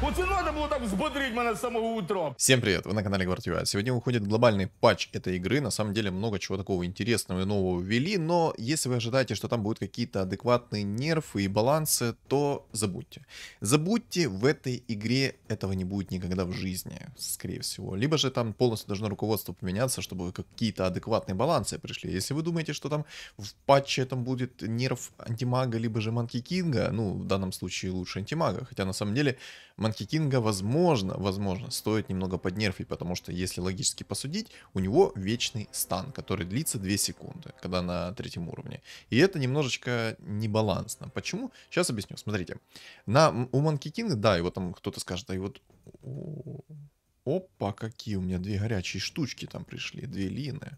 Оце надо було так взбодрить мене з самого утра. Всем привет, вы на канале Гвардиюа. Сегодня выходит глобальный патч этой игры. На самом деле много чего такого интересного и нового ввели, но если вы ожидаете, что там будут какие-то адекватные нерфы и балансы, то забудьте. Забудьте, в этой игре этого не будет никогда в жизни, скорее всего. Либо же там полностью должно руководство поменяться, чтобы какие-то адекватные балансы пришли. Если вы думаете, что там в патче там будет нерф антимага, либо же Манки Кинга, ну, в данном случае лучше антимага, хотя на самом деле Манки Кинга, возможно, стоит немного поднерфить, потому что, если логически посудить, у него вечный стан, который длится 2 секунды, когда на 3-м уровне. И это немножечко небалансно. Почему? Сейчас объясню. Смотрите. У Манки Кинга, да, и вот там кто-то скажет, да и вот... Опа, какие у меня 2 горячие штучки там пришли, 2 лины.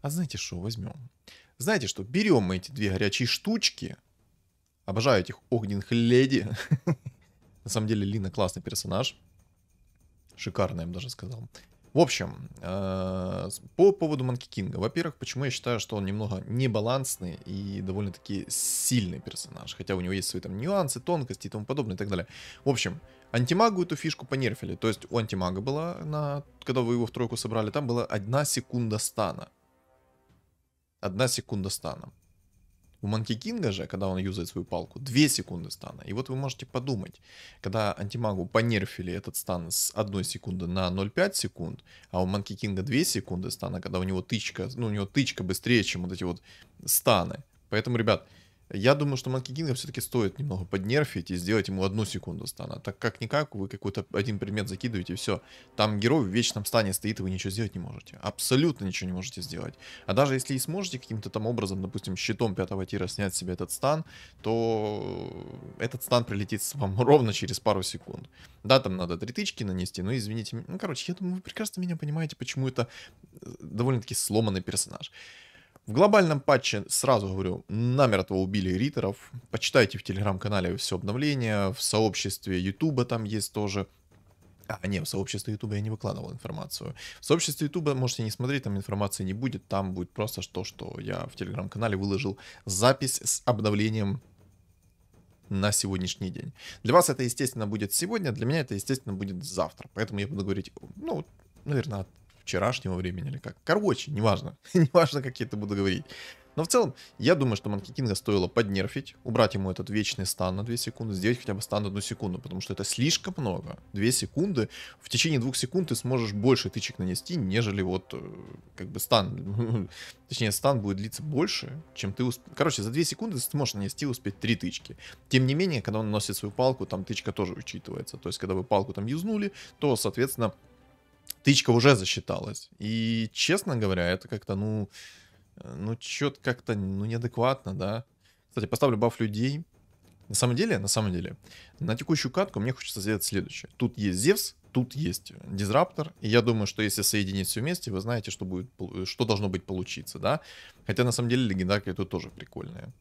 А знаете что, возьмем? Знаете что, берем мы эти 2 горячие штучки. Обожаю этих огненных леди. На самом деле Лина классный персонаж. Шикарный, я бы даже сказал. В общем, по поводу Манки Кинга. Во-первых, почему я считаю, что он немного небалансный и довольно-таки сильный персонаж. Хотя у него есть свои там нюансы, тонкости и тому подобное и так далее. В общем, антимагу эту фишку понерфили. То есть у антимага была, когда вы его в тройку собрали, там была 1 секунда стана. 1 секунда стана. У Манки Кинга же, когда он юзает свою палку, 2 секунды стана. И вот вы можете подумать, когда антимагу понерфили этот стан с 1 секунды на 0,5 секунд, а у Манки Кинга 2 секунды стана, когда у него тычка, ну у него тычка быстрее, чем вот эти вот станы. Поэтому, ребят, я думаю, что Манки Кинга все-таки стоит немного поднерфить и сделать ему 1 секунду стана. Так как-никак, вы какой-то один предмет закидываете, и все. Там герой в вечном стане стоит, и вы ничего сделать не можете. Абсолютно ничего не можете сделать. А даже если и сможете каким-то там образом, допустим, щитом 5-го тира снять себе этот стан, то этот стан прилетит вам ровно через пару секунд. Да, там надо 3 тычки нанести, но извините. Ну, короче, я думаю, вы прекрасно меня понимаете, почему это довольно-таки сломанный персонаж. В глобальном патче, сразу говорю, намертво убили риторов. Почитайте в телеграм-канале все обновления, в сообществе ютуба там есть тоже. Не, в сообществе ютуба я не выкладывал информацию. В сообществе ютуба можете не смотреть, там информации не будет. Там будет просто то, что я в телеграм-канале выложил запись с обновлением на сегодняшний день. Для вас это, естественно, будет сегодня, для меня это, естественно, будет завтра. Поэтому я буду говорить, ну, наверное, от вчерашнего времени или как. Короче, неважно. Неважно, как я это буду говорить. Но в целом, я думаю, что Манки Кинга стоило поднерфить, убрать ему этот вечный стан на 2 секунды, сделать хотя бы стан 1 секунду, потому что это слишком много. 2 секунды, в течение 2 секунд ты сможешь больше тычек нанести, нежели вот, как бы стан, точнее, стан будет длиться больше, чем ты Короче, за 2 секунды ты сможешь нанести и успеть 3 тычки. Тем не менее, когда он наносит свою палку, там тычка тоже учитывается. То есть, когда вы палку там юзнули, то, соответственно, тычка уже засчиталась. И, честно говоря, это как-то, ну что-то как-то, неадекватно, да. Кстати, поставлю баф людей. На самом деле, на текущую катку мне хочется сделать следующее. Тут есть Зевс, тут есть Дизраптор, и я думаю, что если соединить все вместе, вы знаете, что должно быть получиться, да. Хотя, на самом деле, легендарка тут тоже прикольная.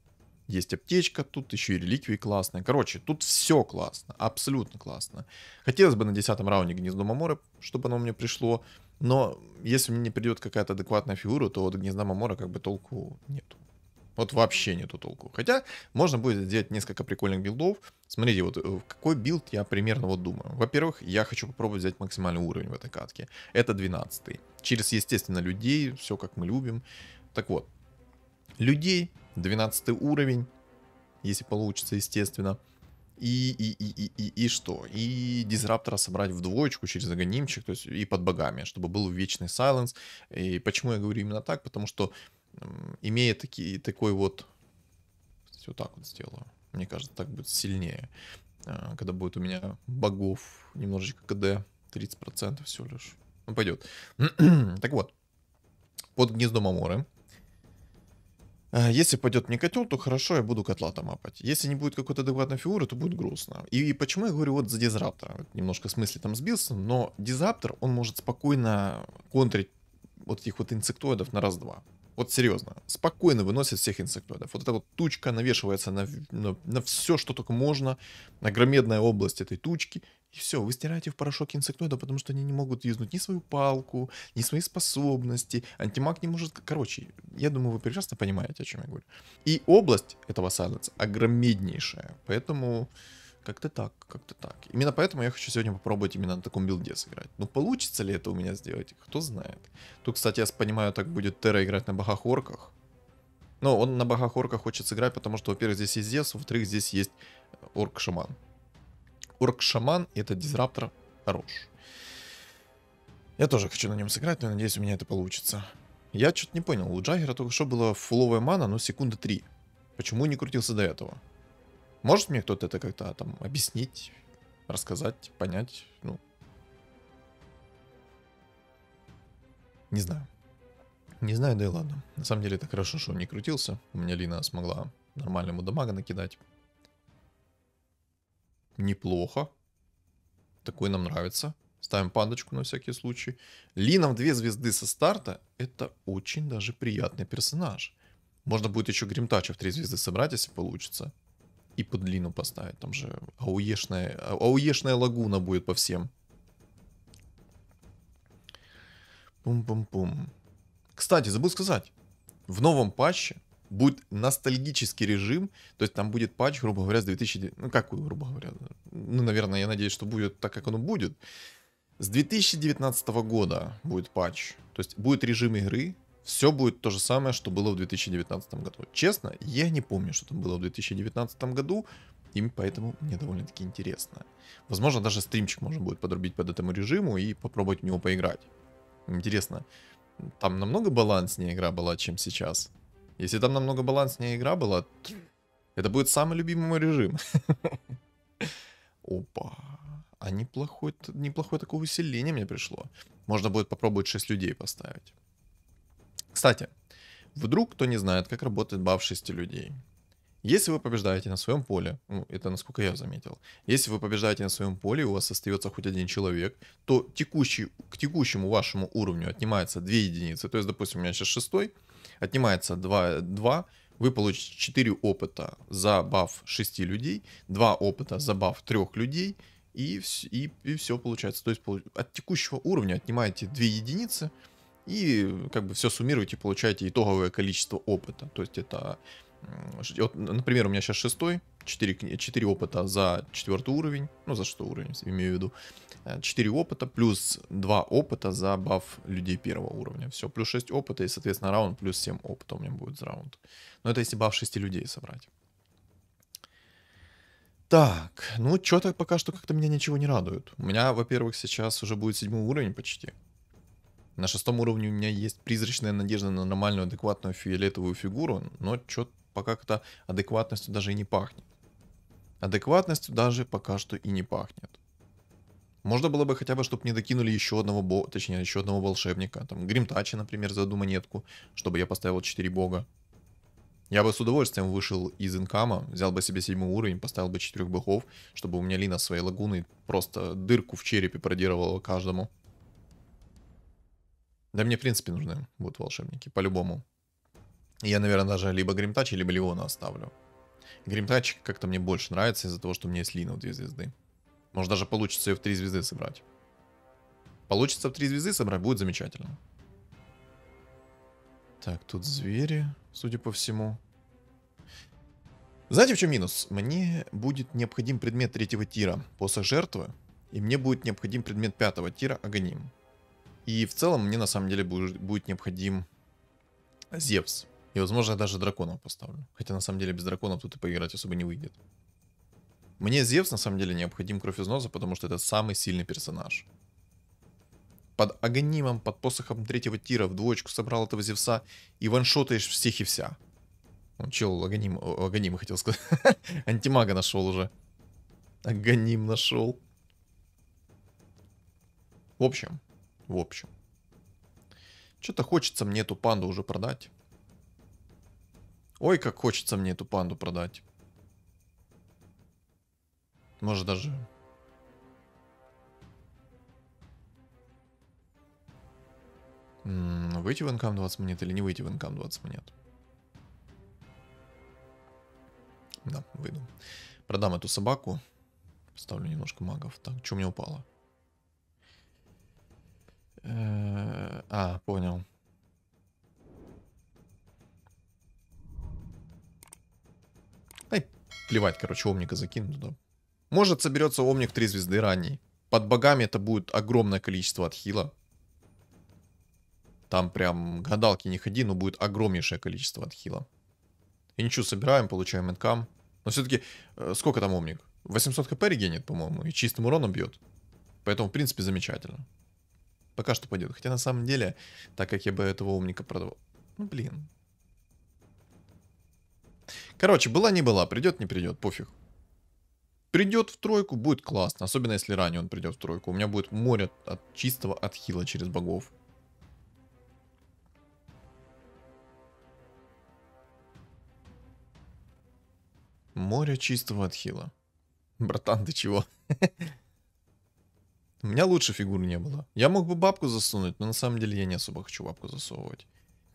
Есть аптечка, тут еще и реликвии классные. Короче, тут все классно, абсолютно классно. Хотелось бы на 10-м раунде Гнездо Маморы, чтобы оно мне пришло. Но если мне не придет какая-то адекватная фигура, то от Гнезда Мамора как бы толку нету. Вот вообще нету толку. Хотя можно будет сделать несколько прикольных билдов. Смотрите, вот какой билд я примерно вот думаю. Во-первых, я хочу попробовать взять максимальный уровень в этой катке. Это 12-й. Через, естественно, людей, все как мы любим. Так вот, людей, 12 уровень, если получится, естественно. И что? И Дизраптора собрать в двоечку через огонимчик, то есть и под богами, чтобы был вечный сайленс. И почему я говорю именно так? Потому что, имея такой вот... Кстати, вот так вот сделаю. Мне кажется, так будет сильнее. Когда будет у меня богов немножечко КД, 30% всего лишь. Ну, пойдет. Так вот, под Гнездо Маморы. Если пойдет мне котел, то хорошо, я буду котла там апать. Если не будет какой-то адекватной фигуры, то будет грустно. И почему я говорю вот за Дизраптора? Немножко в смысле там сбился, но Дизраптор, он может спокойно контрить вот этих вот инсектоидов на раз-два. Вот серьезно, спокойно выносит всех инсектоидов. Вот эта вот тучка навешивается на все, что только можно. Огромедная область этой тучки. И все, вы стираете в порошок инсектоида, потому что они не могут юзнуть ни свою палку, ни свои способности. Антимаг не может... Короче, я думаю, вы прекрасно понимаете, о чем я говорю. И область этого сайленса огромнейшая. Поэтому Как-то так, как-то так. Именно поэтому я хочу сегодня попробовать именно на таком билде сыграть. Ну, получится ли это у меня сделать, кто знает. Тут, кстати, я понимаю, так будет Терра играть на богах-орках. Но он на богах-орках хочет сыграть, потому что, во-первых, здесь есть Зевс, во-вторых, здесь есть орк-шаман. Орк-шаман и этот дизраптор хорош. Я тоже хочу на нем сыграть, но надеюсь, у меня это получится. Я что-то не понял. У Джаггера только что была фуловая мана, но секунды 3. Почему не крутился до этого? Может мне кто-то это как-то там объяснить, рассказать, понять? Ну, не знаю. Не знаю, да и ладно. На самом деле это хорошо, что он не крутился. У меня Лина смогла нормально ему дамага накидать. Неплохо. Такой нам нравится. Ставим пандочку на всякий случай. Лина в 2 звезды со старта. Это очень даже приятный персонаж. Можно будет еще Гримтача в 3 звезды собрать, если получится. И под Лину поставить. Там же ауешная лагуна будет по всем. Пум-пум-пум. Кстати, забыл сказать. В новом патче будет ностальгический режим. То есть там будет патч, грубо говоря, с 2000... Ну, какой, грубо говоря? Ну, наверное, я надеюсь, что будет так, как оно будет. С 2019 года будет патч. То есть будет режим игры. Все будет то же самое, что было в 2019 году. Честно, я не помню, что там было в 2019 году. И поэтому мне довольно-таки интересно. Возможно, даже стримчик можно будет подрубить под этому режиму и попробовать в него поиграть. Интересно, там намного баланснее игра была, чем сейчас. Если там намного баланснее игра была, это будет самый любимый мой режим. Опа. А неплохое такое усиление мне пришло. Можно будет попробовать 6 людей поставить. Кстати, вдруг кто не знает, как работает баф 6 людей. Если вы побеждаете на своем поле, ну, это насколько я заметил, если вы побеждаете на своем поле, и у вас остается хоть один человек, то к текущему вашему уровню отнимается 2 единицы. То есть, допустим, у меня сейчас 6, отнимается 2, вы получите 4 опыта за баф 6 людей, 2 опыта за баф 3 людей, и все получается. То есть от текущего уровня отнимаете 2 единицы, и как бы все суммируете, получаете итоговое количество опыта. То есть это... Вот, например, у меня сейчас 6, 4 опыта за 4 уровень, ну за 6 уровень, имею в виду, 4 опыта плюс 2 опыта за баф людей 1 уровня. Все, плюс 6 опыта и, соответственно, раунд плюс 7 опыта у меня будет за раунд. Но это если баф 6 людей собрать. Так, ну что-то пока что как-то меня ничего не радует. У меня, во-первых, сейчас уже будет 7 уровень почти. На 6 уровне у меня есть призрачная надежда на нормальную, адекватную фиолетовую фигуру, но что-то пока как-то адекватностью даже и не пахнет. Адекватностью даже пока что и не пахнет. Можно было бы хотя бы, чтобы мне докинули еще одного волшебника. Там Гримтача, например, за 1 монетку, чтобы я поставил 4 бога. Я бы с удовольствием вышел из инкама, взял бы себе 7 уровень, поставил бы 4 богов, чтобы у меня Лина своей лагуной просто дырку в черепе продировала каждому. Да мне, в принципе, нужны будут волшебники, по-любому. Я, наверное, даже либо Гримтача, либо Леона оставлю. Гримтач как-то мне больше нравится из-за того, что у меня есть Лина в 2 звезды. Может, даже получится ее в 3 звезды собрать. Получится в 3 звезды собрать, будет замечательно. Так, тут звери, судя по всему. Знаете, в чем минус? Мне будет необходим предмет 3-го тира, посох жертвы, и мне будет необходим предмет 5-го тира, Аганим. И в целом мне на самом деле будет необходим Зевс. И, возможно, я даже драконов поставлю. Хотя, на самом деле, без драконов тут и поиграть особо не выйдет. Мне Зевс, на самом деле, необходим кровь из носа, потому что это самый сильный персонаж. Под Аганимом, под посохом 3-го тира в двоечку собрал этого Зевса и ваншотаешь всех и вся. Он чел, Аганима хотел сказать. Антимага нашел уже. Аганим нашел. В общем. Что-то хочется мне эту панду уже продать. Ой, как хочется мне эту панду продать. Может даже... Выйти в инкам 20 монет или не выйти в инкам 20 монет? Да, выйду. Продам эту собаку. Поставлю немножко магов. Так, что у меня упало? Понял. Ай, плевать, короче, омника закину туда. Может, соберется Омник 3 звезды ранний. Под богами это будет огромное количество отхила. Там прям гадалки не ходи, но будет огромнейшее количество отхила. И ничего, собираем, получаем инкам. Но все-таки, сколько там Омник? 800 хп регенит, по-моему, и чистым уроном бьет. Поэтому, в принципе, замечательно. Пока что пойдет. Хотя, на самом деле, так как я бы этого Омника продавал... Ну, блин. Короче, была не была, придет не придет, пофиг. Придет в тройку, будет классно. Особенно, если ранее он придет в тройку. У меня будет море от чистого отхила через богов. Море чистого отхила. Братан, ты чего? У меня лучше фигур не было. Я мог бы бабку засунуть, но на самом деле я не особо хочу бабку засовывать.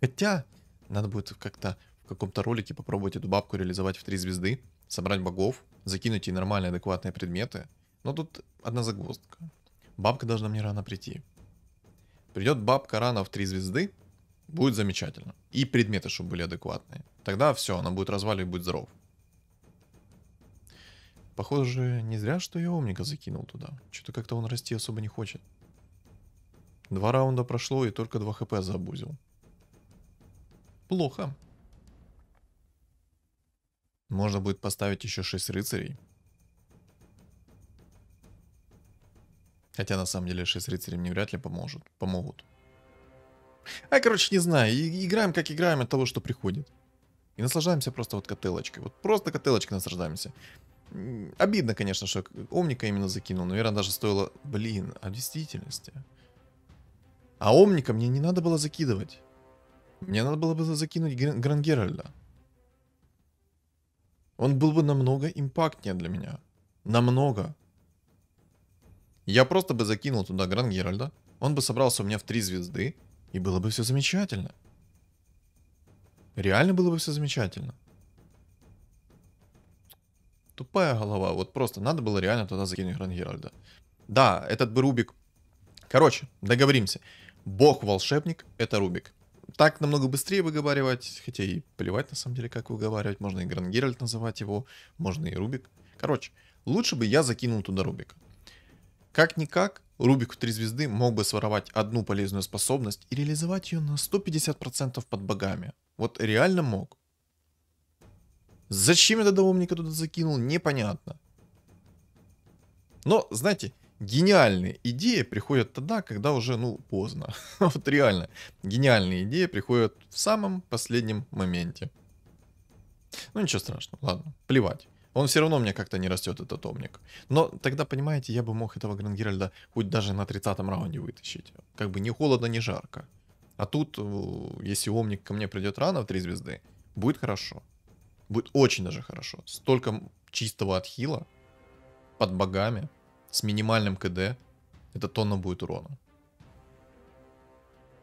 Хотя, надо будет как-то в каком-то ролике попробовать эту бабку реализовать в 3 звезды, собрать богов, закинуть ей нормальные, адекватные предметы. Но тут одна загвоздка. Бабка должна мне рано прийти. Придет бабка рано в 3 звезды, будет замечательно. И предметы, чтобы были адекватные. Тогда все, она будет разваливать, будет здоров. Похоже, не зря, что я Омника закинул туда. Что-то как-то он расти особо не хочет. 2 раунда прошло и только 2 хп заабузил. Плохо. Можно будет поставить еще 6 рыцарей. Хотя на самом деле 6 рыцарей мне вряд ли помогут. Короче, не знаю. Играем как играем от того, что приходит. И наслаждаемся просто вот котелочкой. Вот просто котелочкой наслаждаемся. Обидно, конечно, что Омника именно закинул. Наверное, даже стоило... Блин, а в действительности... А Омника мне не надо было закидывать. Мне надо было бы закинуть Грангеральда. Он был бы намного импактнее для меня. Намного. Я просто бы закинул туда Грангеральда. Он бы собрался у меня в 3 звезды. И было бы все замечательно. Реально было бы все замечательно. Тупая голова. Вот просто надо было реально туда закинуть Грангеральда. Да, этот бы Рубик... Короче, договоримся. Бог-волшебник — это Рубик. Так намного быстрее выговаривать. Хотя и плевать на самом деле, как выговаривать. Можно и Грангеральд называть его. Можно и Рубик. Короче, лучше бы я закинул туда Рубика. Как-никак, Рубик в 3 звезды мог бы своровать одну полезную способность и реализовать ее на 150% под богами. Вот реально мог. Зачем я тогда Омника туда закинул, непонятно. Но, знаете, гениальные идеи приходят тогда, когда уже, поздно. Вот реально, гениальные идеи приходят в самом последнем моменте. Ну, ничего страшного, ладно, плевать. Он все равно мне как-то не растет, этот Омник. Но тогда, понимаете, я бы мог этого Грангеральда хоть даже на 30-м раунде вытащить. Как бы ни холодно, ни жарко. А тут, если Омник ко мне придет рано в 3 звезды, будет хорошо. Будет очень даже хорошо. Столько чистого отхила под богами с минимальным КД. Это тонна будет урона.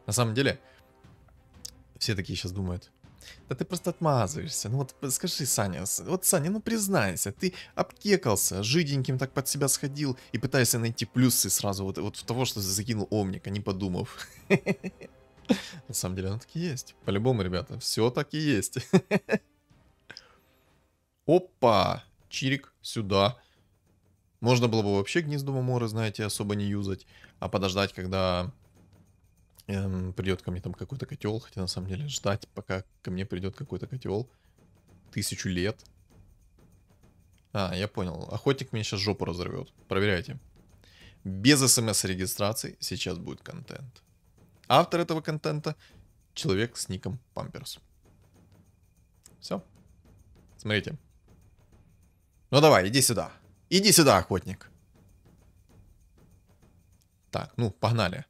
На самом деле, все такие сейчас думают: да ты просто отмазываешься. Ну вот скажи, Саня, Саня, признайся, ты обкекался, жиденьким так под себя сходил и пытаешься найти плюсы сразу вот в того, что ты закинул Омника, не подумав. На самом деле оно так и есть. По-любому, ребята, все так и есть. Опа! Чирик сюда. Можно было бы вообще гнездо Маморы, знаете, особо не юзать, а подождать, когда придет ко мне там какой-то котел. Хотя на самом деле ждать, пока ко мне придет какой-то котел. 1000 лет. Я понял. Охотник мне сейчас жопу разорвет. Проверяйте. Без смс-регистрации сейчас будет контент. Автор этого контента — человек с ником Памперс. Все. Смотрите. Ну давай, иди сюда. Иди сюда, охотник. Так, погнали.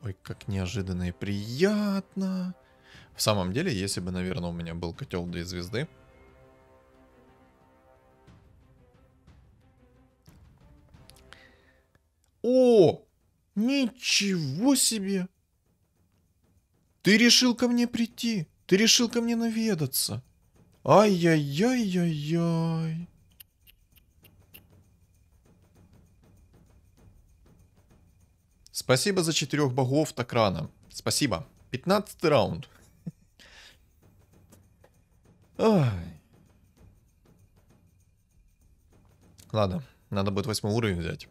Ой, как неожиданно и приятно. В самом деле, если бы, наверное, у меня был котел 2 звезды. О! Ничего себе! Ты решил ко мне прийти. Ты решил ко мне наведаться. Ай-яй-яй-яй-яй. Спасибо за 4 богов так рано. Спасибо. 15-й раунд. Ай. Ладно, надо будет 8 уровень взять.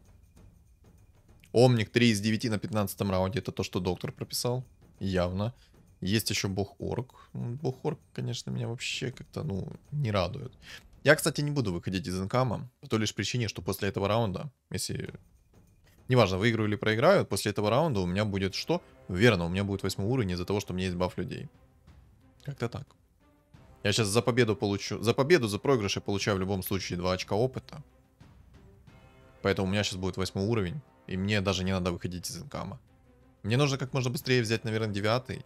Омник 3 из 9 на 15 раунде. Это то, что доктор прописал. Явно. Есть еще бог-орк. Бог-орк, конечно, меня вообще как-то, ну, не радует. Я, кстати, не буду выходить из инкама. По той лишь причине, что после этого раунда, если... Неважно, выиграю или проиграю, после этого раунда у меня будет что? Верно, у меня будет 8 уровень из-за того, что у меня есть баф людей. Как-то так. Я сейчас за победу получу... За победу, за проигрыш я получаю в любом случае 2 очка опыта. Поэтому у меня сейчас будет 8 уровень. И мне даже не надо выходить из инкама. Мне нужно как можно быстрее взять, наверное, 9.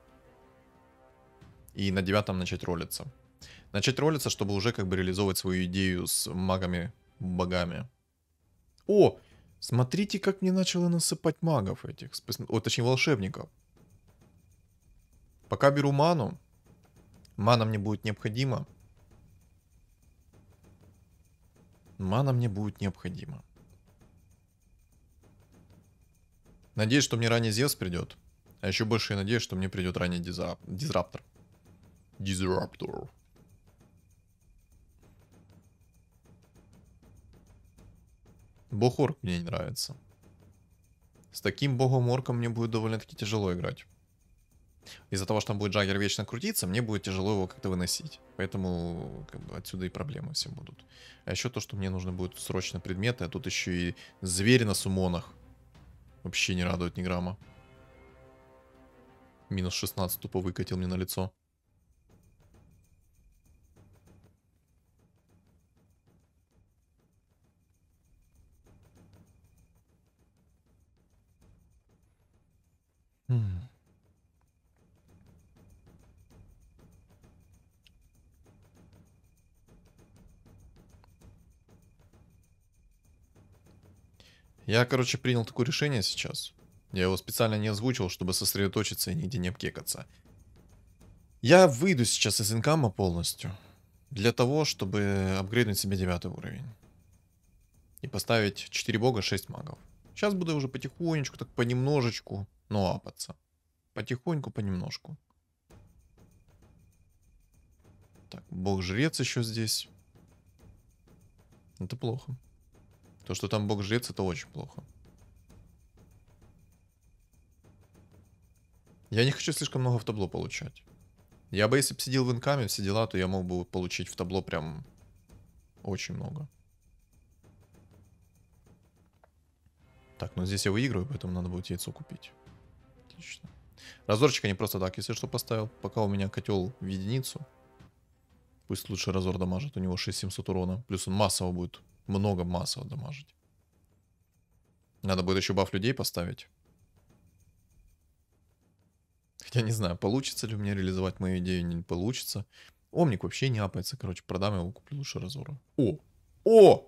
И на 9 начать ролиться. Начать ролиться, чтобы уже как бы реализовывать свою идею с магами-богами. О! Смотрите, как мне начало насыпать магов этих. О, точнее, волшебников. Пока беру ману. Мана мне будет необходима. Мана мне будет необходима. Надеюсь, что мне ранее Зевс придет. А еще больше я надеюсь, что мне придет ранее Дизраптор. Дизраптор. Бог-орк мне не нравится. С таким богом-орком мне будет довольно-таки тяжело играть. Из-за того, что там будет Джаггер вечно крутиться, мне будет тяжело его как-то выносить. Поэтому как бы, отсюда и проблемы все будут. А еще то, что мне нужно будет срочно предметы, а тут еще и звери на сумонах. Вообще не радует ни грамма. Минус 16 тупо выкатил мне на лицо. Я, короче, принял такое решение сейчас. Я его специально не озвучил, чтобы сосредоточиться и нигде не обкекаться. Я выйду сейчас из инкама полностью. Для того, чтобы апгрейднуть себе 9 уровень. И поставить 4 бога, 6 магов. Сейчас буду уже потихонечку, так понемножечку, но апаться. Потихоньку, понемножку. Так, бог-жрец еще здесь. Это плохо. То, что там бог-жрец, это очень плохо. Я не хочу слишком много в табло получать. Я бы, если бы сидел в инкаме, все дела, то я мог бы получить в табло прям очень много. Так, ну здесь я выигрываю, поэтому надо будет яйцо купить. Отлично. Разорчика не просто так, если что, поставил. Пока у меня котел в единицу. Пусть лучше разор дамажит. У него 6700 урона. Плюс он массово будет. Много массово дамажить. Надо будет еще баф людей поставить. Хотя не знаю, получится ли у меня реализовать мою идею, не получится. Омник вообще не апается. Короче, продам его, куплю лучше разора. О! О!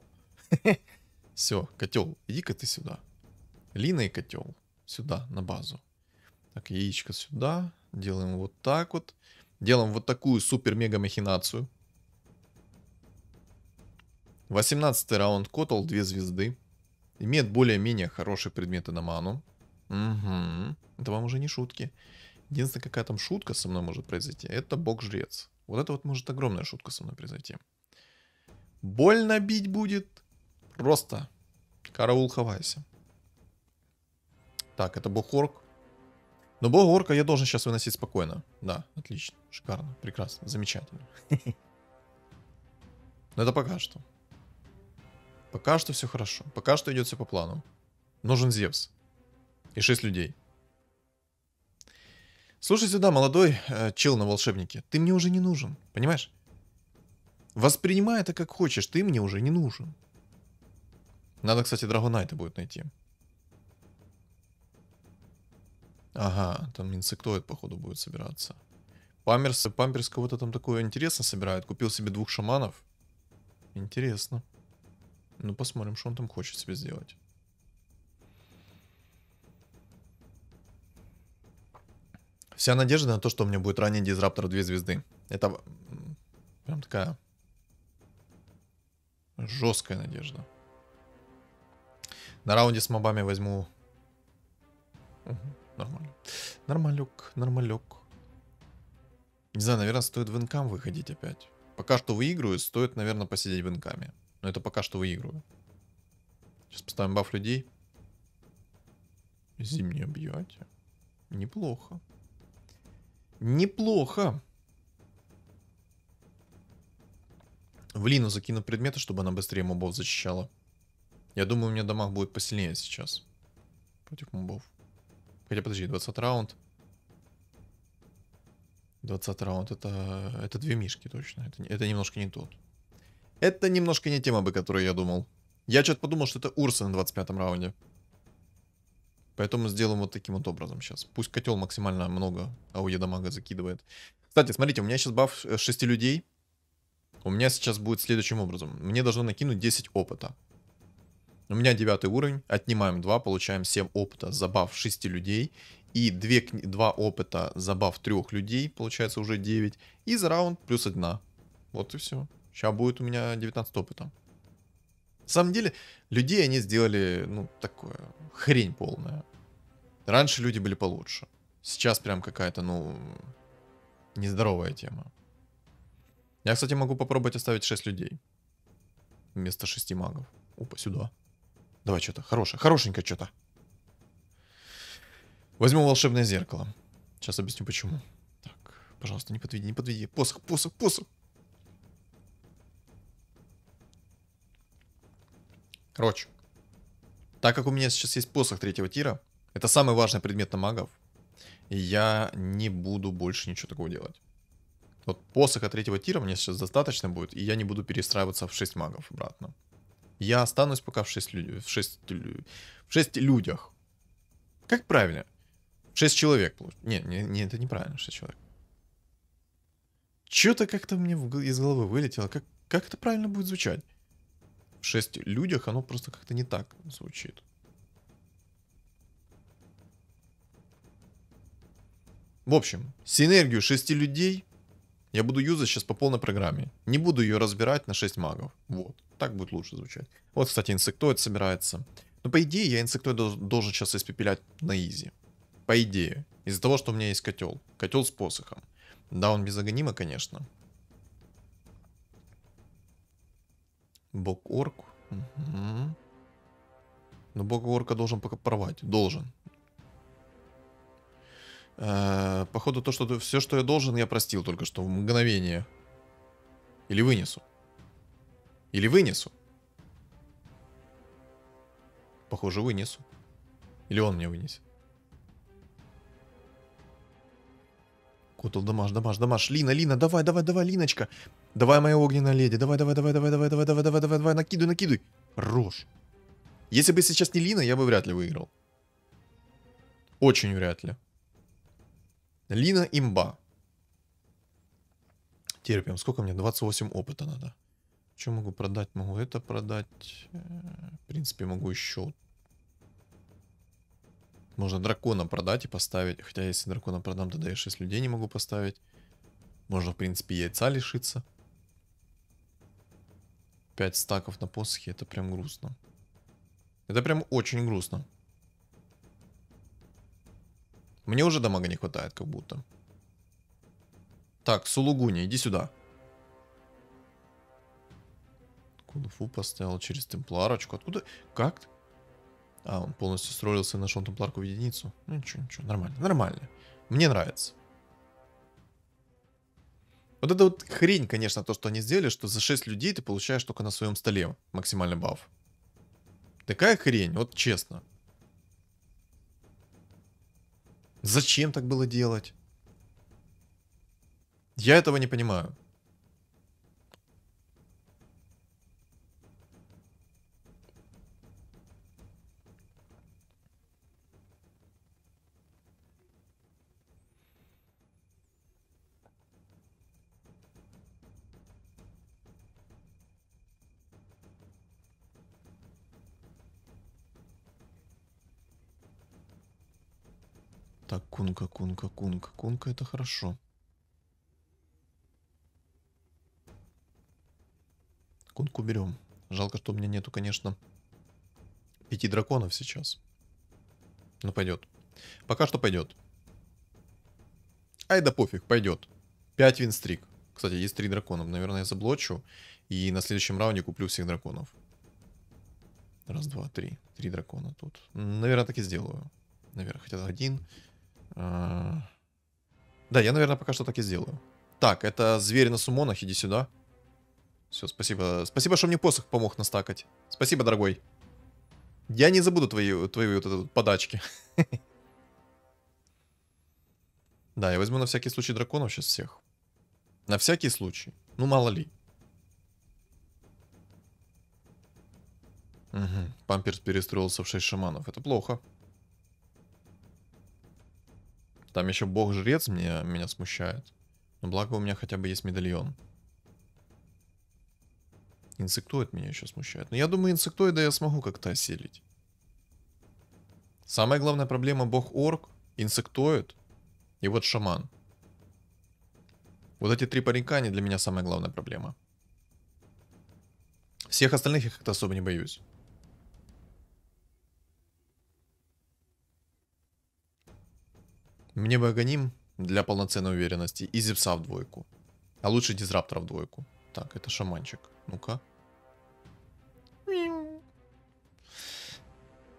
Все, котел, иди-ка ты сюда. Лина и котел. Сюда, на базу. Так, яичко сюда. Делаем вот так вот. Делаем вот такую супер-мега-махинацию. 18-й раунд. Котл 2 звезды. Имеет более-менее хорошие предметы на ману. Угу. Это вам уже не шутки. Единственная, какая там шутка со мной может произойти, это бог-жрец. Вот это вот может огромная шутка со мной произойти. Больно бить будет. Просто. Караул, хавайся. Так, это бог-орк. Но бога-орка я должен сейчас выносить спокойно. Да, отлично. Шикарно. Прекрасно. Замечательно. Но это пока что. Пока что все хорошо. Пока что идет все по плану. Нужен Зевс. И 6 людей. Слушай сюда, молодой чел на волшебнике. Ты мне уже не нужен. Понимаешь? Воспринимай это как хочешь. Ты мне уже не нужен. Надо, кстати, Драгонайта будет найти. Ага, там инсектоид, походу, будет собираться. Памперс кого-то там такое интересно собирает. Купил себе 2 шаманов. Интересно. Ну, посмотрим, что он там хочет себе сделать. Вся надежда на то, что у меня будет ранний Дизраптор 2 звезды. Это прям такая жесткая надежда. На раунде с мобами возьму... Угу, нормально. Нормалек, нормалек. Не знаю, наверное, стоит в инкам выходить опять. Пока что выигрываю, стоит, наверное, посидеть в инкаме. Но это пока что выигрываю. Сейчас поставим баф людей. Зимнее объятие. Неплохо. Неплохо. В Лину закину предметы, чтобы она быстрее мобов зачищала. Я думаю, у меня дамаг будет посильнее сейчас. Против мобов. Хотя, подожди, 20 раунд. 20 раунд, это две мишки точно. Это немножко не тот. Это немножко не тема, об которой я думал. Я что-то подумал, что это Урса на 25-м раунде. Поэтому сделаем вот таким вот образом сейчас. Пусть котел максимально много АОЕ дамага закидывает. Кстати, смотрите, у меня сейчас баф 6 людей. У меня сейчас будет следующим образом. Мне должно накинуть 10 опыта. У меня 9 уровень. Отнимаем 2, получаем 7 опыта за баф 6 людей. И 2 опыта за баф 3 людей. Получается уже 9. И за раунд плюс 1. Вот и все. Сейчас будет у меня 19 опыта. На самом деле, людей они сделали, ну, такое, хрень полная. Раньше люди были получше. Сейчас прям какая-то, ну, нездоровая тема. Я, кстати, могу попробовать оставить 6 людей. Вместо 6 магов. Опа, сюда. Давай что-то хорошее. Хорошенькое что-то. Возьму волшебное зеркало. Сейчас объясню почему. Так, пожалуйста, не подведи, не подведи. Посох, посох, посох. Короче. Так как у меня сейчас есть посох 3-го тира, это самый важный предмет на магов, и я не буду больше ничего такого делать. Вот посоха 3-го тира мне сейчас достаточно будет, и я не буду перестраиваться в 6 магов обратно. Я останусь пока в 6 людях. Как правильно? 6 человек. Не, это неправильно, 6 человек. Что-то как-то мне из головы вылетело. Как это правильно будет звучать? В 6 людях оно просто как-то не так звучит. В общем, синергию 6 людей я буду юзать сейчас по полной программе. Не буду ее разбирать на 6 магов. Вот. Так будет лучше звучать. Вот, кстати, инсектоид собирается. Но по идее я инсектоид должен сейчас испепелять на изи. По идее. Из-за того, что у меня есть котел. Котел с посохом. Да, он без агонима, конечно. Бог-орк. Угу. Но бог-орка должен пока порвать. Должен. Походу, все, что я должен, я простил только что в мгновение. Или вынесу. Или вынесу. Похоже, вынесу. Или он меня вынесет. Котл, дамаш, дамаш, дамаш. Лина, давай, Линочка. Давай, моя огненная леди. Давай, накидывай. Рожь. Если бы сейчас не Лина, я бы вряд ли выиграл. Очень вряд ли. Лина имба. Терпим. Сколько мне? 28 опыта надо. Что могу продать? Могу это продать. В принципе, могу еще. Можно дракона продать и поставить. Хотя, если дракона продам, тогда я 6 людей не могу поставить. Можно, в принципе, яйца лишиться. 5 стаков на посохе. Это прям грустно. Это прям очень грустно. Мне уже дамага не хватает, как будто. Так, Сулугуни, иди сюда. Кунг-фу поставил через темпларочку. Откуда? Как? А, он полностью строился и нашел темпларку в единицу. Ну ничего, нормально. Мне нравится. Вот это вот хрень, конечно, то, что они сделали, что за 6 людей ты получаешь только на своем столе максимальный баф. Такая хрень, вот честно. Зачем так было делать? Я этого не понимаю. Так, кунка. Кунка это хорошо. Кунку берем. Жалко, что у меня нету, конечно, 5 драконов сейчас. Но пойдет. Пока что пойдет. Ай да пофиг, пойдет. 5 винстрик. Кстати, есть 3 дракона. Наверное, я заблочу. И на следующем раунде куплю всех драконов. Раз, два, три. 3 дракона тут. Наверное, так и сделаю. Наверное, хотя один. Да, я, наверное, пока что так и сделаю. Так, это зверь на сумонах. Иди сюда. Все, спасибо. Спасибо, что мне посох помог настакать. Спасибо, дорогой. Я не забуду твои вот это вот подачки. Да, я возьму на всякий случай драконов сейчас всех. На всякий случай. Ну, мало ли. Угу. Памперс перестроился в 6 шаманов. Это плохо. Там еще бог-жрец меня смущает. Но благо у меня хотя бы есть медальон. Инсектоид меня еще смущает. Но я думаю, инсектоида я смогу как-то осилить. Самая главная проблема бог-орк, инсектоид и вот шаман. Вот эти 3 паренька, они для меня самая главная проблема. Всех остальных я как-то особо не боюсь. Мне бы Аганим для полноценной уверенности и Зевса в двойку. А лучше Дизраптора в двойку. Так, это шаманчик. Ну-ка.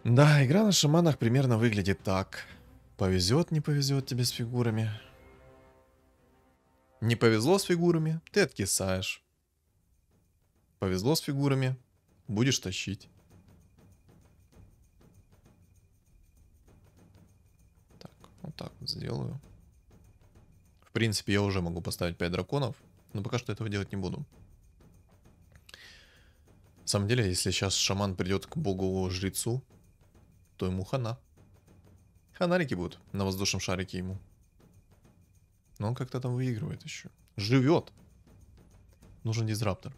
Да, игра на шаманах примерно выглядит так. Повезет, не повезет тебе с фигурами. Не повезло с фигурами, ты откисаешь. Повезло с фигурами, будешь тащить. Так, вот так вот сделаю. В принципе, я уже могу поставить 5 драконов, но пока что этого делать не буду. На самом деле, если сейчас шаман придет к богу-жрецу, то ему хана. Ханарики будут на воздушном шарике ему. Но он как-то там выигрывает еще. Живет. Нужен дизраптор.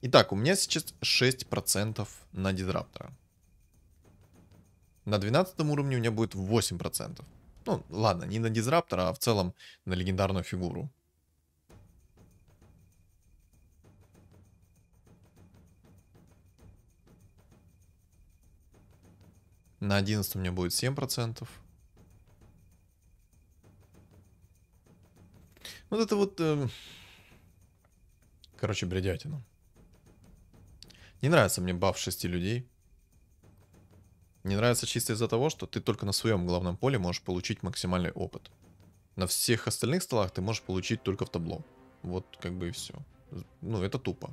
Итак, у меня сейчас 6% на дизраптора. На 12 уровне у меня будет 8%. Ну, ладно, не на дизраптора, а в целом на легендарную фигуру. На 11 у меня будет 7%. Вот это вот... Короче, бредятина. Не нравится мне баф 6 людей. Не нравится чисто из-за того, что ты только на своем главном поле можешь получить максимальный опыт. На всех остальных столах ты можешь получить только в табло. Вот как бы и все. Ну, это тупо.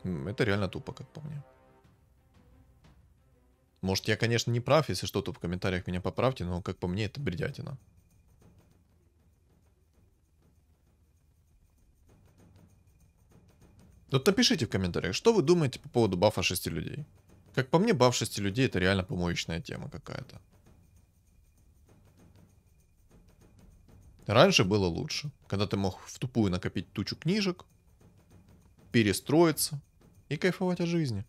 Это реально тупо, как по мне. Может, я, конечно, не прав, если что-то в комментариях меня поправьте, но как по мне, это бредятина. Вот напишите в комментариях, что вы думаете по поводу бафа 6 людей. Как по мне, баф 6 людей это реально помоечная тема какая-то. Раньше было лучше, когда ты мог в тупую накопить тучу книжек, перестроиться и кайфовать от жизни.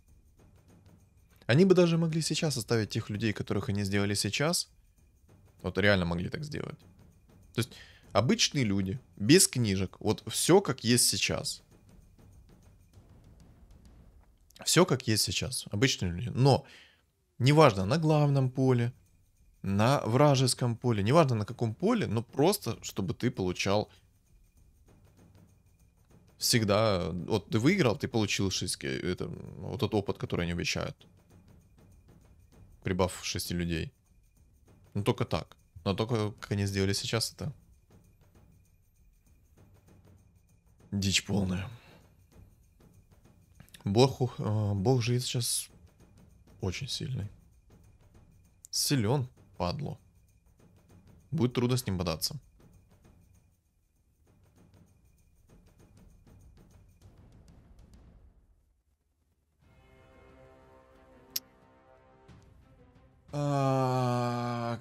Они бы даже могли сейчас оставить тех людей, которых они сделали сейчас. Вот реально могли так сделать. То есть обычные люди, без книжек, вот все как есть сейчас. Все как есть сейчас, обычные люди. Но неважно, на главном поле, на вражеском поле, неважно на каком поле, но просто, чтобы ты получал всегда... Вот ты выиграл, ты получил 6, это, вот тот опыт, который они обещают. Прибав 6 людей. Ну только так. Но только как они сделали сейчас, это... Дичь полная. Бог жрец сейчас очень сильный. Силен, падло. Будет трудно с ним бодаться.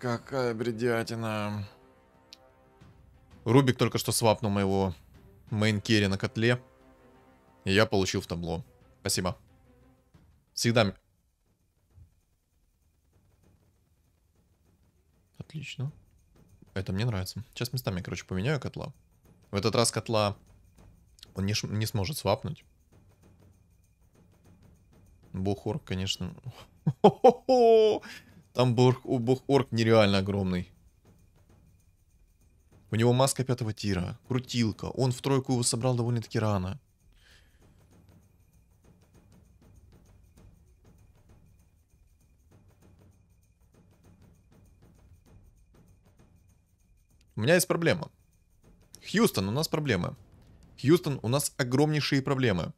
Какая бредятина. Рубик только что свапнул моего мейн-керри на котле. И я получил в табло. Спасибо. Всегда... Отлично. Это мне нравится. Сейчас местами, короче, поменяю котла. В этот раз котла он не сможет свапнуть. Бог-орк, конечно. Там бог-орк нереально огромный. У него маска 5-го тира, крутилка. Он в тройку его собрал довольно-таки рано. У меня есть проблема. Хьюстон, у нас проблемы. Хьюстон, у нас огромнейшие проблемы.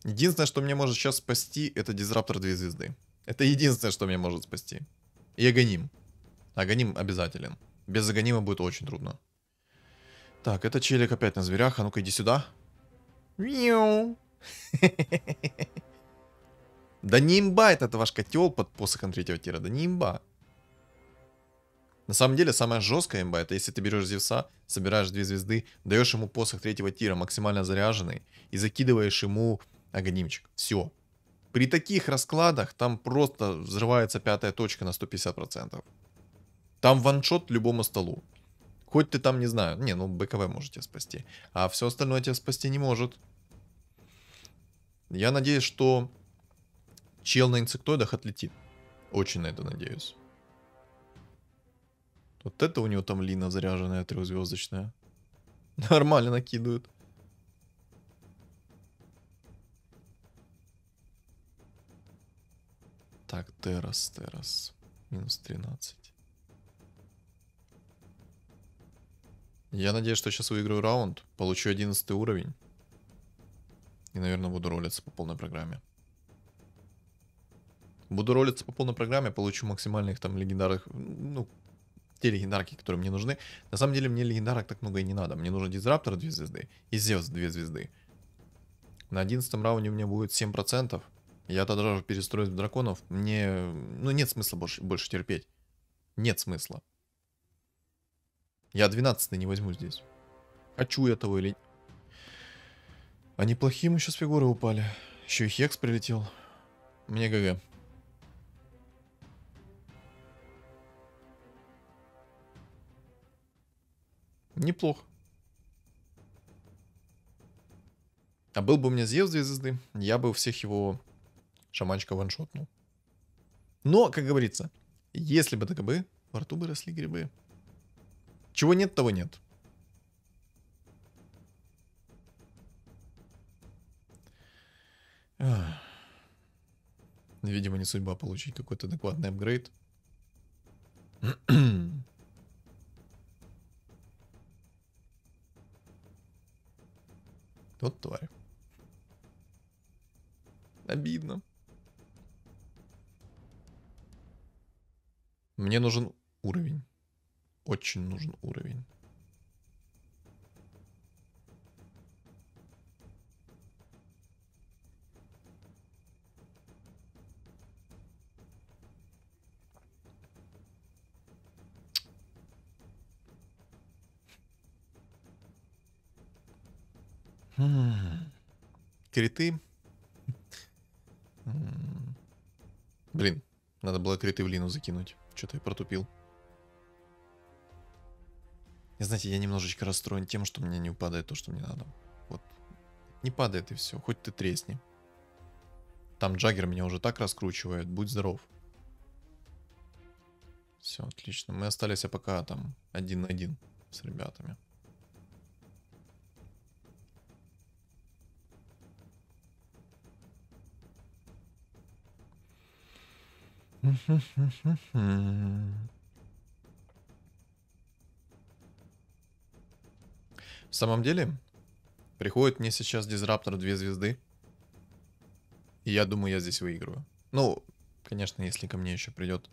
Единственное, что меня может сейчас спасти, это Дизраптор 2 звезды. Это единственное, что меня может спасти. И Аганим. Аганим обязателен. Без Аганима будет очень трудно. Так, это челик опять на зверях. А ну-ка, иди сюда. Мяу. Да не имба это ваш котел под посохом 3-го тира. Да не имба. На самом деле, самая жесткая имба, это если ты берешь Зевса, собираешь 2 звезды, даешь ему посох 3-го тира, максимально заряженный, и закидываешь ему Аганимчик. Все. При таких раскладах там просто взрывается 5-я точка на 150%. Там ваншот любому столу. Хоть ты там, не знаю, не, ну БКВ может тебя спасти, а все остальное тебя спасти не может. Я надеюсь, что чел на инсектоидах отлетит. Очень на это надеюсь. Вот это у него там лина заряженная, 3-звездочная. Нормально накидывают. Так, террас. Минус 13. Я надеюсь, что сейчас выиграю раунд, получу 11 уровень. И, наверное, буду ролиться по полной программе. Буду ролиться по полной программе, получу максимальных там легендарных, ну, те легендарки, которые мне нужны. На самом деле, мне легендарок так много и не надо. Мне нужен Дизраптор 2 звезды и Зевс 2 звезды. На 11 раунде у меня будет 7%. Я тогда же перестроюсь в драконов. Мне, ну, нет смысла больше терпеть. Нет смысла. Я 12 не возьму здесь. Хочу я того или... А неплохие мы сейчас фигуры упали. Еще и Хекс прилетел. Мне ГГ. Неплохо. А был бы у меня Зевс 2 звезды, я бы у всех его шаманчика ваншотнул. Но, как говорится, если бы так бы, во рту бы росли грибы. Чего нет, того нет. Видимо, не судьба получить какой-то адекватный апгрейд. Вот тварь. Обидно. Мне нужен уровень. Очень нужен уровень. Криты. Блин, надо было криты в лину закинуть. Что-то я протупил. И знаете, я немножечко расстроен тем, что мне не упадает то, что мне надо. Вот. Не падает и все. Хоть ты тресни. Там Джаггер меня уже так раскручивает. Будь здоров. Все, отлично. Мы остались пока там 1 на 1 с ребятами. В самом деле, приходит мне сейчас Дизраптор 2 звезды. И я думаю, я здесь выиграю. Ну, конечно, если ко мне еще придет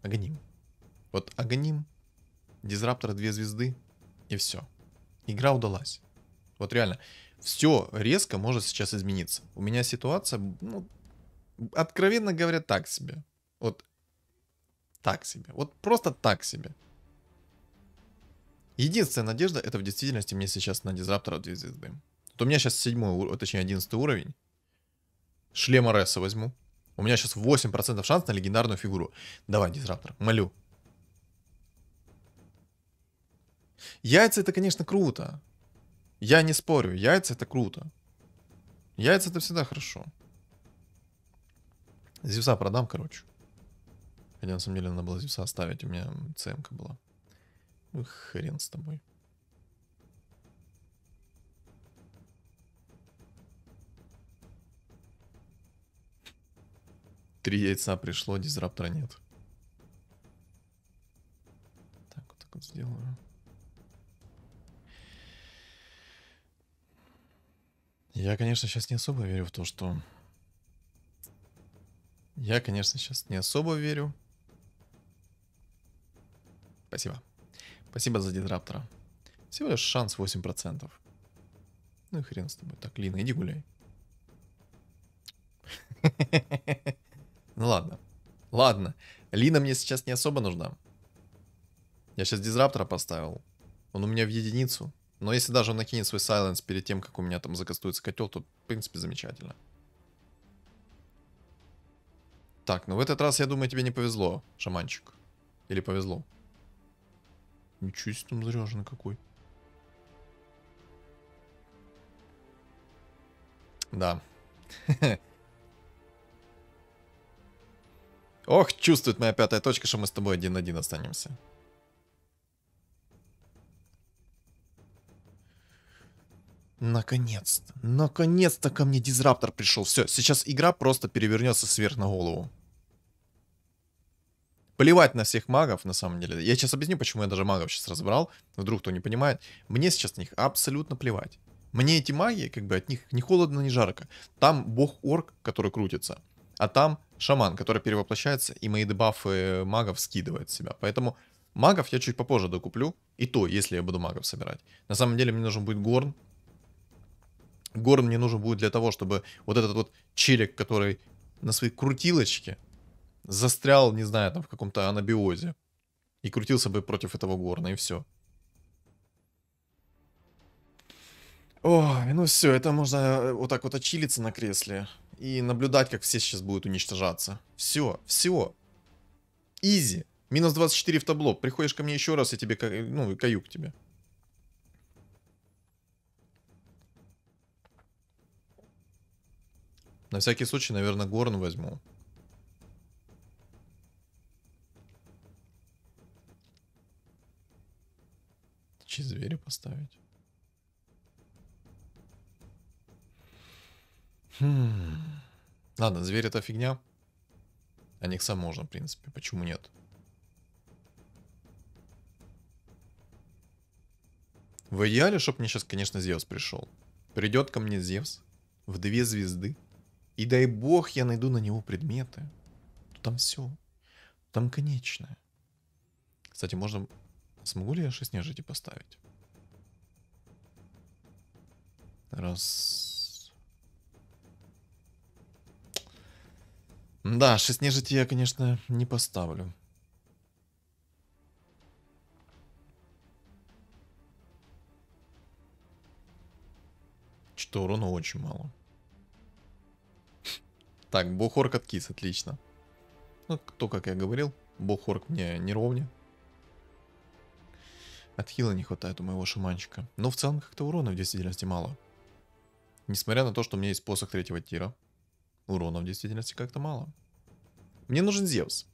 Аганим. Вот Аганим, Дизраптор 2 звезды, и все. Игра удалась. Вот реально. Все резко может сейчас измениться. У меня ситуация, ну, откровенно говоря, так себе. Вот так себе. Вот просто так себе. Единственная надежда, это в действительности мне сейчас на Дизраптора 2 звезды. Вот у меня сейчас 7, точнее 11 уровень. Шлема Ресса возьму. У меня сейчас 8% шанс на легендарную фигуру. Давай, Дизраптор, молю. Яйца это, конечно, круто. Я не спорю, яйца это круто. Яйца это всегда хорошо. Зевса продам, короче. Хотя на самом деле надо было Зевса оставить, у меня ЦМ-ка была. Ну, хрен с тобой. Три яйца пришло, дизраптора нет. Так, вот так вот сделаю. Я, конечно, сейчас не особо верю в то, что... Я, конечно, сейчас не особо верю. Спасибо. Спасибо за дизраптора. Всего лишь шанс 8%. Ну и хрен с тобой. Так, Лина, иди гуляй. Ну ладно. Ладно. Лина мне сейчас не особо нужна. Я сейчас дизраптора поставил. Он у меня в единицу. Но если даже он накинет свой сайленс перед тем, как у меня там закастуется котел, то в принципе замечательно. Так, ну в этот раз, я думаю, тебе не повезло, шаманчик. Или повезло? Ничего себе там заряженный какой. Да. Ох, чувствует моя пятая точка, что мы с тобой 1-1 останемся. Наконец-то. Наконец-то ко мне дизраптор пришел. Все, сейчас игра просто перевернется сверх на голову. Плевать на всех магов, на самом деле. Я сейчас объясню, почему я даже магов сейчас разобрал. Вдруг кто не понимает. Мне сейчас на них абсолютно плевать. Мне эти маги, как бы от них ни холодно, ни жарко. Там бог-орк, который крутится. А там шаман, который перевоплощается и мои дебафы магов скидывает с себя. Поэтому магов я чуть попозже докуплю. И то, если я буду магов собирать. На самом деле мне нужен будет горн. Горн мне нужен будет для того, чтобы вот этот вот челик, который на своей крутилочке застрял, не знаю, там в каком-то анабиозе. И крутился бы против этого горна, и все. Ой, ну все, это можно вот так вот очилиться на кресле и наблюдать, как все сейчас будут уничтожаться. Все, все. Изи. Минус 24 в табло. Приходишь ко мне еще раз, и тебе, ну, каюк тебе. На всякий случай, наверное, горн возьму. Чьи звери поставить? Ладно, зверь это фигня. А Никса можно, в принципе. Почему нет? В идеале, чтоб мне сейчас, конечно, Зевс пришел. Придет ко мне Зевс в 2 звезды. И дай бог я найду на него предметы. Там все. Там конечное. Кстати, можно... Смогу ли я 6 нежити поставить? Раз. Да, 6 нежити я, конечно, не поставлю. Что урона очень мало. Так, бог-орк откис, отлично. Ну, то, как я говорил, бог-орк мне не ровня. От хила не хватает у моего шаманчика. Но в целом как-то урона в действительности мало. Несмотря на то, что у меня есть посох 3-го тира. Урона в действительности как-то мало. Мне нужен Зевс.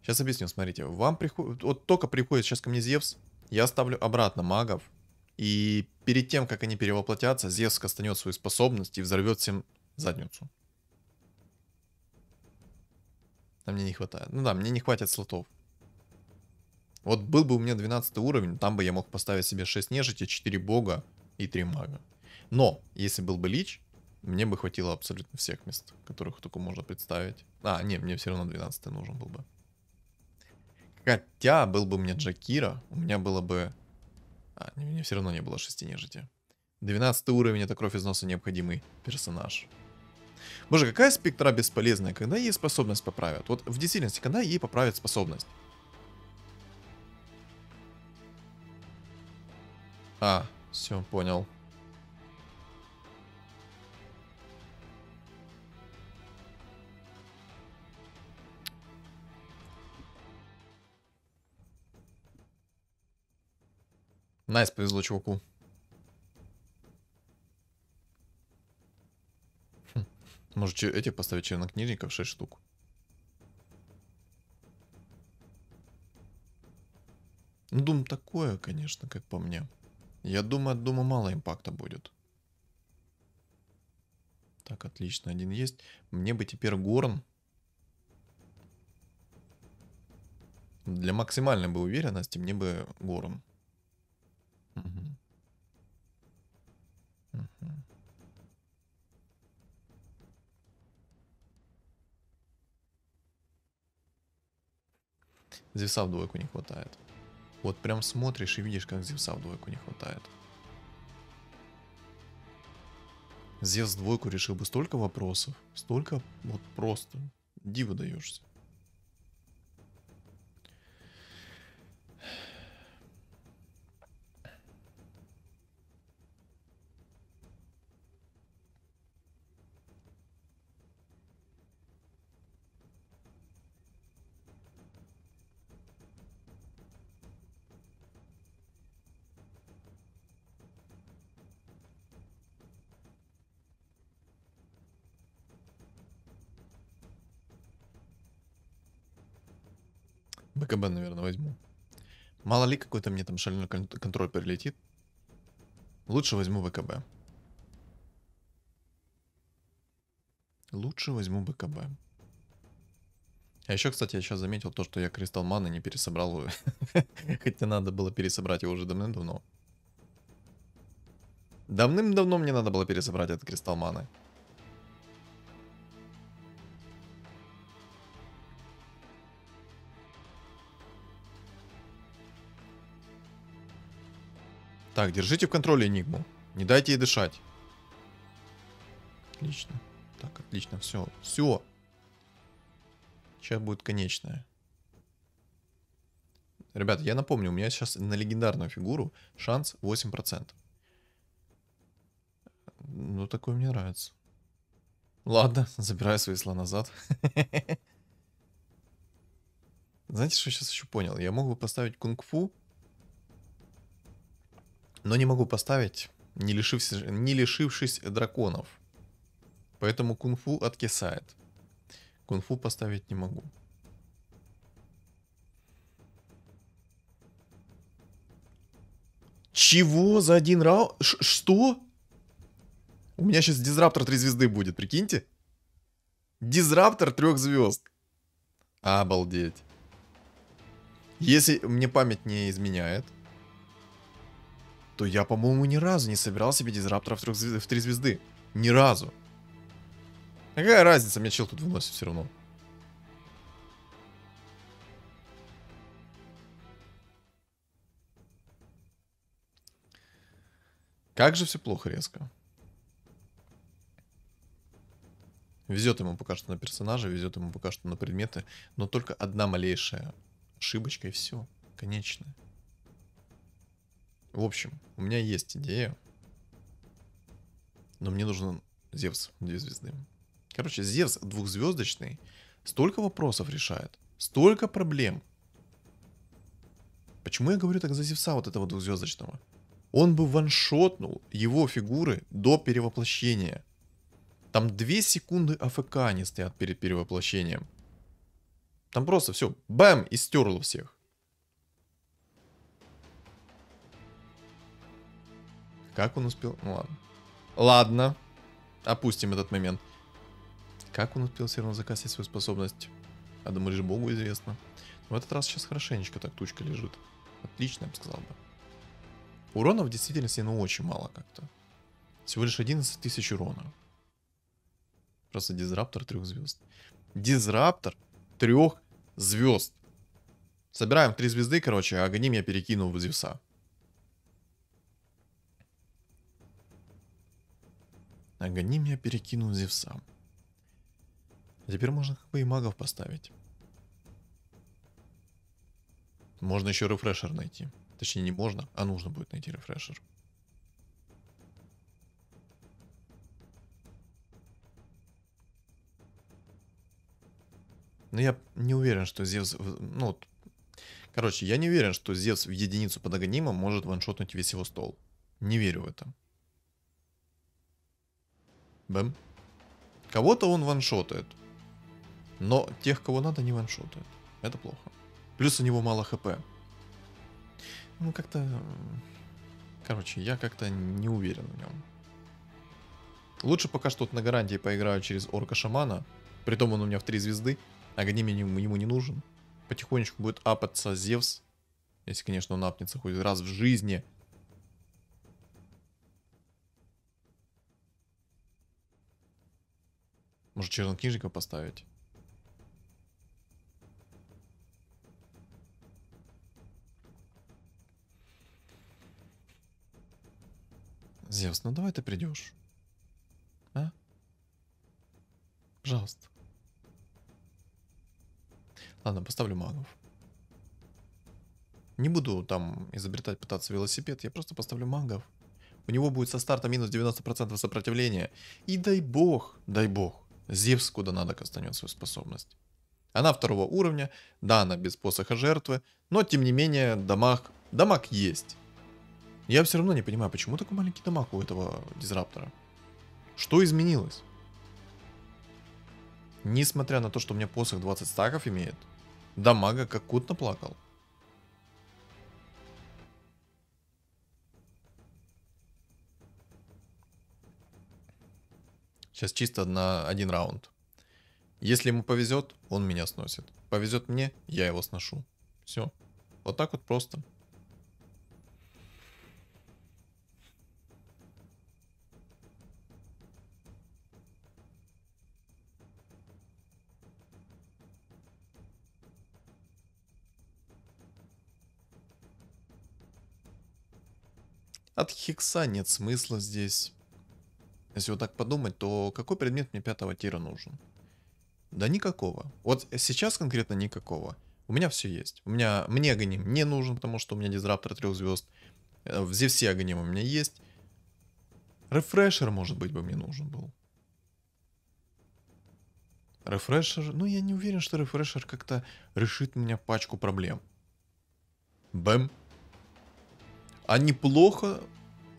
Сейчас объясню, смотрите. Вам приходит... Вот только приходит сейчас ко мне Зевс, я ставлю обратно магов. И перед тем, как они перевоплотятся, Зевс кастанет свою способность и взорвет всем задницу. А мне не хватает. Ну да, мне не хватит слотов. Вот был бы у меня 12 уровень, там бы я мог поставить себе 6 нежити, 4 бога и 3 мага. Но, если был бы лич, мне бы хватило абсолютно всех мест, которых только можно представить. А, не, мне все равно 12 нужен был бы. Хотя, был бы у меня Джакира, у меня было бы... А, мне все равно не было 6 нежити. 12 уровень — это кровь из носа необходимый персонаж. Боже, какая спектра бесполезная, когда ей способность поправят? Вот в действительности, когда ей поправят способность? А, все, понял. Найс, повезло чуваку. Может, этих поставить чернокнижников 6 штук? Ну, Дум такое, конечно, как по мне. Я думаю, от Дума мало импакта будет. Так, отлично, один есть. Мне бы теперь Горн. Для максимальной бы уверенности мне бы Горн. Мгм. Мгм. Зевса в двойку не хватает. Вот прям смотришь и видишь, как Зевса в двойку не хватает. Зевс в двойку решил бы столько вопросов. Столько вот просто. Диву даешься. БКБ, наверное, возьму. Мало ли какой-то мне там шальной контроль прилетит. Лучше возьму ВКБ. Лучше возьму БКБ. А еще, кстати, я сейчас заметил то, что я Кристалл Маны не пересобрал. Хотя надо было пересобрать его уже давным-давно. Давным-давно мне надо было пересобрать этот Кристалл Маны. Так, держите в контроле Энигму. Не дайте ей дышать. Отлично. Так, отлично, все. Все. Сейчас будет конечная. Ребята, я напомню, у меня сейчас на легендарную фигуру шанс 8%. Ну, такой мне нравится. Ладно, забираю свои слова назад. Знаете, что я сейчас еще понял? Я мог бы поставить кунг-фу, но не могу поставить, не лишившись драконов. Поэтому кунг-фу откисает. Кунг-фу поставить не могу. Чего за один раунд? Что? У меня сейчас дизраптор 3 звезды будет, прикиньте. Дизраптор 3 звезд. Обалдеть. Если мне память не изменяет, то я, по-моему, ни разу не собирал себе дизраптора в 3 звезды. Ни разу. Какая разница, мне чел тут выносит все равно. Как же все плохо резко. Везет ему пока что на персонажа, везет ему пока что на предметы, но только одна малейшая ошибочка и все. Конечно. В общем, у меня есть идея. Но мне нужен Зевс 2 звезды. Короче, Зевс 2-звездочный столько вопросов решает. Столько проблем. Почему я говорю так за Зевса вот этого 2-звездочного? Он бы ваншотнул его фигуры до перевоплощения. Там 2 секунды АФК они стоят перед перевоплощением. Там просто все, бэм, и стерло всех. Как он успел? Ну ладно. Ладно. Опустим этот момент. Как он успел все равно закастить свою способность? А думаю, лишь Богу известно. В этот раз сейчас хорошенечко так тучка лежит. Отлично, я бы сказал бы. Урона в действительности, ну, очень мало как-то. Всего лишь 11 тысяч урона. Просто дизраптор 3 звезд. Дизраптор 3 звезд. Собираем 3 звезды, короче, а Аганим я перекину в Зевса. Аганим я перекину в Зевса. А теперь можно как бы и магов поставить. Можно еще рефрешер найти. Точнее, не можно, а нужно будет найти рефрешер. Но я не уверен, что Зевс... Ну, короче, я не уверен, что Зевс в единицу под Аганимом может ваншотнуть весь его стол. Не верю в это. Бэм. Кого-то он ваншотает. Но тех, кого надо, не ваншотает. Это плохо. Плюс у него мало хп. ну как-то... Короче, я как-то не уверен в нем. Лучше пока что на гарантии поиграю через орка-шамана. Притом он у меня в 3 звезды. Агоним ему не нужен. Потихонечку будет апаться Зевс. Если, конечно, он апнется хоть раз в жизни. Может, чернокнижника поставить? Зевс, ну давай ты придешь. А? Пожалуйста. Ладно, поставлю магов. Не буду там изобретать, пытаться велосипед, я просто поставлю магов. У него будет со старта минус 90% сопротивления. И дай бог, Зевс куда надо кастанет свою способность. Она 2-го уровня, да, она без посоха жертвы, но тем не менее дамаг есть. Я все равно не понимаю, почему такой маленький дамаг у этого дизраптора. Что изменилось? Несмотря на то, что у меня посох 20 стаков имеет, дамага как кот наплакал. Сейчас чисто на 1 раунд. Если ему повезет, он меня сносит. Повезет мне, я его сношу. Все. Вот так вот просто. От хекса нет смысла здесь. Если вот так подумать, то какой предмет мне 5-го тира нужен? Да никакого. Вот сейчас конкретно никакого. У меня все есть. Мне агоним не нужен, потому что у меня дизраптор 3 звезд. В Зевсе агоним у меня есть. Рефрешер, может быть, бы мне нужен был. Рефрешер... Ну, я не уверен, что рефрешер как-то решит у меня пачку проблем. Бэм. А неплохо...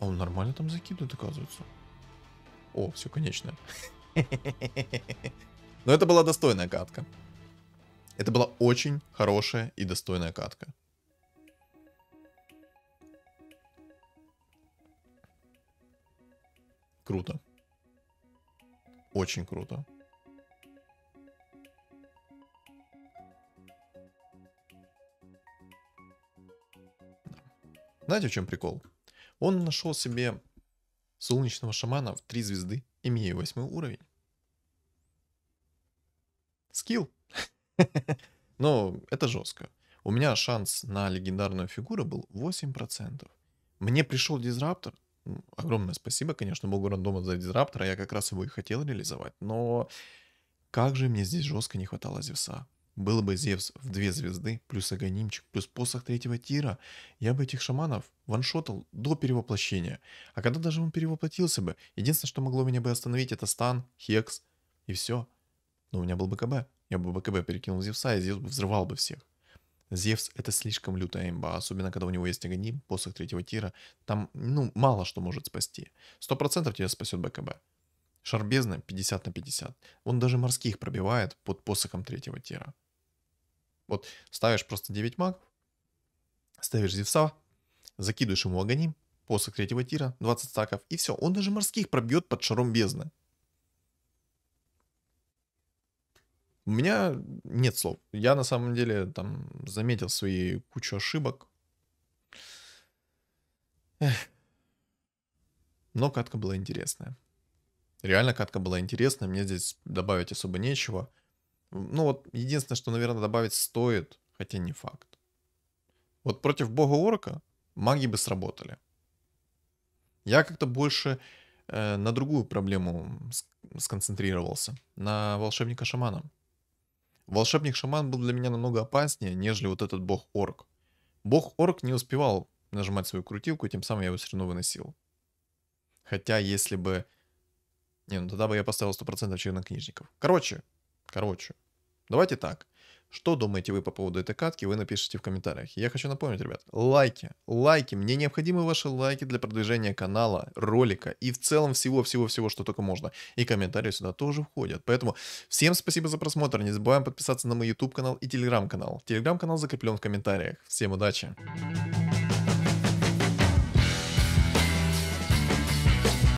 А он нормально там закидывает, оказывается. О, все, конечно. Но это была достойная катка. Это была очень хорошая и достойная катка. Круто. Очень круто. Знаете, в чем прикол? Он нашел себе солнечного шамана в 3 звезды, имея 8 уровень. Скилл. Но это жестко. У меня шанс на легендарную фигуру был 8%. Мне пришел дизраптор. Огромное спасибо, конечно, богу рандома за дизраптора. Я как раз его и хотел реализовать. Но как же мне здесь жестко не хватало Зевса. Был бы Зевс в 2 звезды, плюс агонимчик, плюс посох 3-го тира, я бы этих шаманов ваншотал до перевоплощения. А когда даже он перевоплотился бы, единственное, что могло меня бы остановить, это стан, хекс и все. Но у меня был БКБ. Я бы БКБ перекинул Зевса, и Зевс взрывал бы всех. Зевс — это слишком лютая имба, особенно когда у него есть агоним, посох 3-го тира. Там, ну, мало что может спасти. 100% тебя спасет БКБ. Шар бездны 50 на 50. Он даже морских пробивает под посохом 3-го тира. Вот ставишь просто 9 магов, ставишь Зевса, закидываешь ему агоним, посох 3-го тира, 20 стаков, и все. Он даже морских пробьет под шаром бездны. У меня нет слов. Я на самом деле там заметил свои кучу ошибок. Эх. Но катка была интересная. Реально катка была интересная. Мне здесь добавить особо нечего. Ну вот, единственное, что, наверное, добавить стоит, хотя не факт. Вот против бога орка маги бы сработали. Я как-то больше на другую проблему сконцентрировался. На волшебника-шамана. Волшебник-шаман был для меня намного опаснее, нежели вот этот бог-орк. Бог-орк не успевал нажимать свою крутилку, и тем самым я его все равно выносил. Хотя, если бы... Не, ну тогда бы я поставил 100% чернокнижников. Короче, давайте так. Что думаете вы по поводу этой катки, вы напишите в комментариях. Я хочу напомнить, ребят, лайки. Мне необходимы ваши лайки для продвижения канала, ролика и в целом всего-всего-всего, что только можно. И комментарии сюда тоже входят. Поэтому всем спасибо за просмотр. Не забываем подписаться на мой YouTube канал и Telegram канал. Telegram канал закреплен в комментариях. Всем удачи!